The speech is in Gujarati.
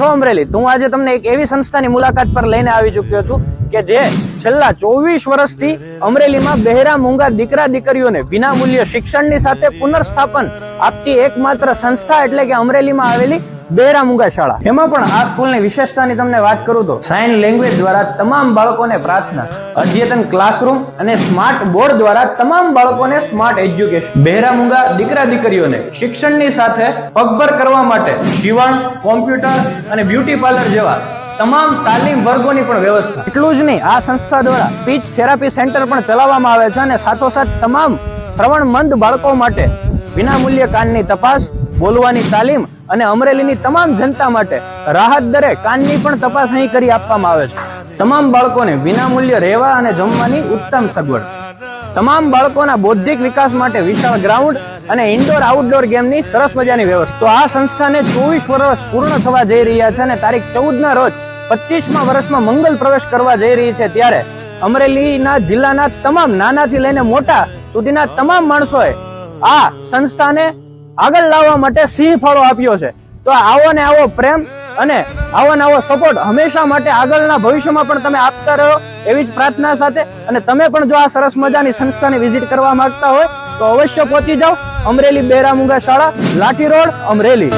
છો અમરેલી, તો હું આજે તમને એક એવી સંસ્થાની મુલાકાત પર લઈને આવી ચુક્યો છું કે જે છેલ્લા 24 વર્ષથી અમરેલીમાં બહેરા મૂંગા દીકરા દીકરીઓને વિનામૂલ્ય શિક્ષણની સાથે પુનર્સ્થાપન આપતી એકમાત્ર સંસ્થા એટલે કે અમરેલીમાં આવેલી બહેરા મૂંગા શાળા. એમાં પણ આ સ્કૂલની વિશેષતાની તમને વાત કરું તો સાઇન લેંગ્વેજ દ્વારા તમામ બાળકોને પ્રાર્થના, અદ્યતન ક્લાસરૂમ અને સ્માર્ટ બોર્ડ દ્વારા તમામ બાળકોને સ્માર્ટ એજ્યુકેશન. બહેરા મૂંગા દીકરા દીકરીઓને શિક્ષણની સાથે પગભર કરવા માટે શિવણ, કોમ્પ્યુટર અને બ્યુટી પાર્લર જેવા તમામ તાલીમ વર્ગોની પણ વ્યવસ્થા. એટલું જ નહીં, આ સંસ્થા દ્વારા સ્પીચ થેરાપી સેન્ટર પણ ચલાવવામાં આવે છે અને સાથોસાથ તમામ શ્રવણ મંદ બાળકો માટે વિનામૂલ્ય કાનની તપાસ, બોલવાની તાલીમ અને અમરેલીની તમામ જનતા માટે રાહત દરે કાનની પણ તપાસ અહીં કરી આપવામાં આવે છે. તમામ બાળકોને વિનામૂલ્ય રહેવા અને જમવાની ઉત્તમ સગવડ. તમામ બાળકોના બૌદ્ધિક વિકાસ માટે વિશાળ ગ્રાઉન્ડ અને ઇન્ડોર આઉટડોર ગેમની સરસ મજાની વ્યવસ્થા. તો આ સંસ્થાને 24 વર્ષ પૂર્ણ થવા જઈ રહ્યા છે અને તારીખ 14 ના રોજ 25મા વર્ષમાં મંગલ પ્રવેશ કરવા જઈ રહી છે. ત્યારે અમરેલીના જિલ્લાના તમામ નાનાથી લઈને મોટા સુધીના તમામ માણસોએ આ સંસ્થાને આગળ લાવવા માટે સિંહ ફાળો આપ્યો છે. તો આવો ને આવો પ્રેમ અને આવો ને આવો સપોર્ટ હંમેશા માટે આગળના ભવિષ્યમાં પણ તમે આપતા રહો એવી જ પ્રાર્થના સાથે. અને તમે પણ જો આ સરસ મજાની સંસ્થાને વિઝિટ કરવા માંગતા હોય તો અવશ્ય પહોંચી જાઓ અમરેલી બહેરા મૂંગા શાળા, લાઠી રોડ, અમરેલી.